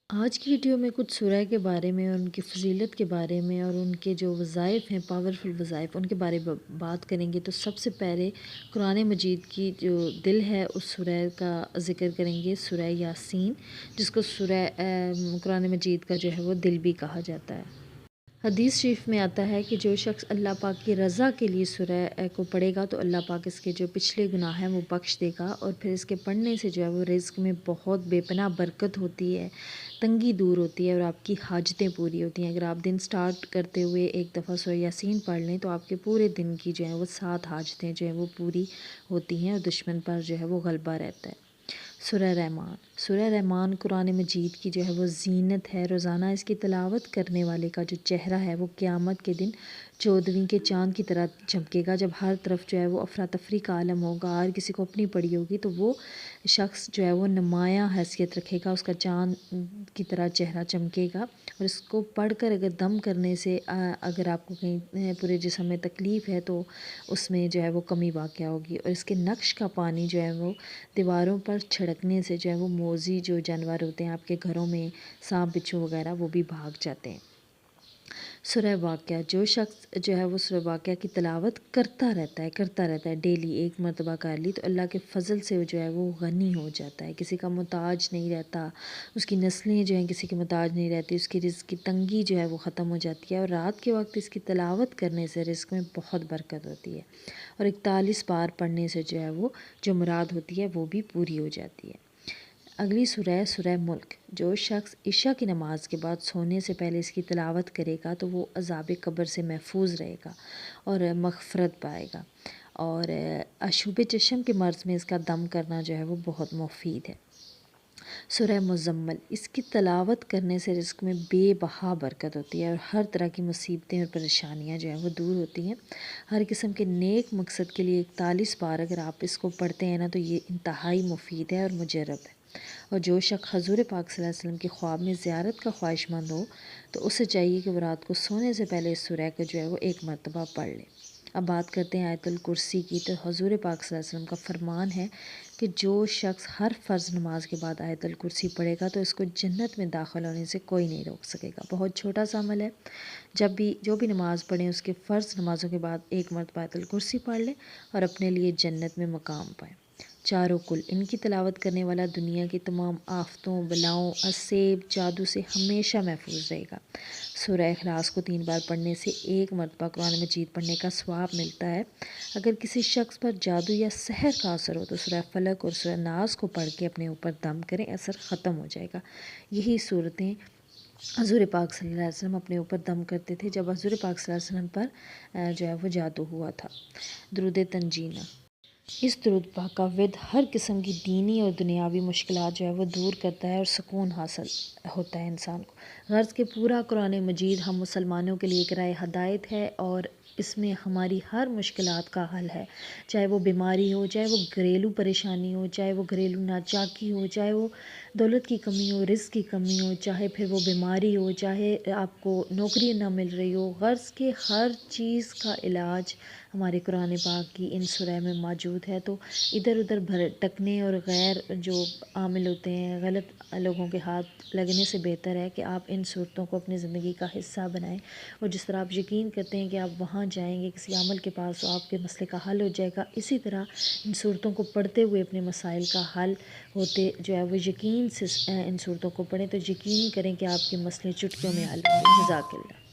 آج کی ویڈیو میں کچھ سورہ کے بارے میں اور ان کی فضیلت کے بارے میں اور ان کے جو وظائف ہیں، پاورفل وظائف، ان کے بارے میں بات کریں گے۔ تو سب سے پہلے قرآن مجید کی جو دل ہے اس سورہ کا ذکر کریں گے، سورہ یاسین، جس کو قرآن مجید کا جو ہے وہ دل بھی کہا جاتا ہے۔ حدیث شریف میں آتا ہے کہ جو شخص اللہ پاک کی رضا کے لیے سورہ کو پڑھے گا تو اللہ پاک اس کے جو پچھلے گناہ ہیں وہ بخش دے گا، اور پھر اس کے پڑھنے سے جو ہے وہ رزق میں بہت بے پناہ برکت ہوتی ہے، تنگی دور ہوتی ہے اور آپ کی حاجتیں پوری ہوتی ہیں۔ اگر آپ دن سٹارٹ کرتے ہوئے ایک دفعہ سورہ یاسین پڑھ لیں تو آپ کے پورے دن کی جو ہے وہ 7 حاجتیں جو ہیں وہ پوری ہوتی ہیں اور دشمن پر جو ہے وہ غلبہ رہتا ہے۔ سورہ رحمان قرآن مجید کی جو ہے وہ زینت ہے۔ روزانہ اس کی تلاوت کرنے والے کا جو چہرہ ہے وہ قیامت کے دن 14ویں کے چاند کی طرح چمکے گا، جب ہر طرف جو ہے وہ افراتفری کا عالم ہوگا، ہر کسی کو اپنی پڑی ہوگی تو وہ شخص جو ہے وہ نمایاں حیثیت رکھے گا، اس کا چاند کی طرح چہرہ چمکے گا، اور اس کو پڑھ کر اگر دم کرنے سے اگر آپ کو کہیں پورے جسم میں تکلیف ہے تو اس میں جو ہے وہ کمی واقع ہوگی، اور اس کے نقش کا پانی جو ہے وہ دیواروں پر چھڑکنے سے جو ہے وہ موذی جو جانور ہوتے ہیں آپ کے گھروں میں، سانپ بچھو وغیرہ، وہ بھی بھاگ جاتے ہیں۔ سورہ واقعہ، جو شخص جو ہے وہ سورہ واقعہ کی تلاوت کرتا رہتا ہے ڈیلی، ایک مرتبہ کر لی تو اللہ کے فضل سے جو ہے وہ غنی ہو جاتا ہے، کسی کا محتاج نہیں رہتا، اس کی نسلیں جو ہیں کسی کی محتاج نہیں رہتی، اس کی رزق کی تنگی جو ہے وہ ختم ہو جاتی ہے، اور رات کے وقت اس کی تلاوت کرنے سے رزق میں بہت برکت ہوتی ہے، اور 41 بار پڑھنے سے جو ہے وہ جو مراد ہوتی ہے وہ بھی پوری ہو جاتی ہے۔ اگلی سورہ ملک، جو شخص عشاء کی نماز کے بعد سونے سے پہلے اس کی تلاوت کرے گا تو وہ عذاب قبر سے محفوظ رہے گا اور مغفرت پائے گا، اور اشوب چشم کے مرض میں اس کا دم کرنا جو ہے وہ بہت مفید ہے۔ سورہ مزمل، اس کی تلاوت کرنے سے رزق میں بے بہا برکت ہوتی ہے اور ہر طرح کی مصیبتیں اور پریشانیاں جو ہیں وہ دور ہوتی ہیں۔ ہر قسم کے نیک مقصد کے لیے 41 بار اگر آپ اس کو پڑھتے ہیں نا تو یہ انتہائی مفید ہے اور مجرب ہے، اور جو شخص حضور پاک صلی اللہ علیہ وسلم کی خواب میں زیارت کا خواہش مند ہو تو اسے چاہیے کہ وہ رات کو سونے سے پہلے اس سورہ کو جو ہے وہ ایک مرتبہ پڑھ لے۔ اب بات کرتے ہیں آیت الکرسی کی، تو حضور پاک صلی اللہ علیہ وسلم کا فرمان ہے کہ جو شخص ہر فرض نماز کے بعد آیت الکرسی پڑھے گا تو اس کو جنت میں داخل ہونے سے کوئی نہیں روک سکے گا۔ بہت چھوٹا سا عمل ہے، جو بھی نماز پڑھیں اس کے فرض نمازوں کے بعد ایک مرتبہ آیت الکرسی پڑھ لیں اور اپنے لیے جنت میں مقام پائیں۔ چاروں کل، ان کی تلاوت کرنے والا دنیا کی تمام آفتوں، بلاؤں، اسیب، جادو سے ہمیشہ محفوظ رہے گا۔ سورہ اخلاص کو 3 بار پڑھنے سے ایک مرتبہ قرآن مجید پڑھنے کا ثواب ملتا ہے۔ اگر کسی شخص پر جادو یا سحر کا اثر ہو تو سورہ فلق اور سورہ ناس کو پڑھ کے اپنے اوپر دم کریں، اثر ختم ہو جائے گا۔ یہی صورتیں حضور پاک صلی اللہ علیہ وسلم اپنے اوپر دم کرتے تھے جب حضور پاک صلی اللہ علیہ وسلم پر جو ہے وہ جادو ہوا تھا۔ درود تنجینہ، اس درود پاک کا ورد ہر قسم کی دینی اور دنیاوی مشکلات جو ہے وہ دور کرتا ہے اور سکون حاصل ہوتا ہے انسان کو۔ غرض کہ پورا قرآن مجید ہم مسلمانوں کے لیے ایک راہ ہدایت ہے، اور اس میں ہماری ہر مشکلات کا حل ہے، چاہے وہ بیماری ہو، چاہے وہ گھریلو پریشانی ہو، چاہے وہ گھریلو ناچاکی ہو، چاہے وہ دولت کی کمی ہو، رزق کی کمی ہو، چاہے پھر وہ بیماری ہو، چاہے آپ کو نوکری نہ مل رہی ہو، غرض کہ ہر چیز کا علاج ہمارے قرآن پاک کی ان سورہ میں موجود ہے۔ تو ادھر ادھر بھٹکنے اور غیر جو عامل ہوتے ہیں، غلط لوگوں کے ہاتھ لگنے سے بہتر ہے کہ آپ ان صورتوں کو اپنی زندگی کا حصہ بنائیں، اور جس طرح آپ یقین کرتے ہیں کہ آپ وہاں جائیں گے کسی عمل کے پاس تو آپ کے مسئلے کا حل ہو جائے گا، اسی طرح ان صورتوں کو پڑھتے ہوئے اپنے مسائل کا حل ہوتے جو ہے وہ یقین سے ان صورتوں کو پڑھیں تو یقین کریں کہ آپ کے مسئلے چٹکیوں میں حل ہوں گے۔ جزاک اللہ۔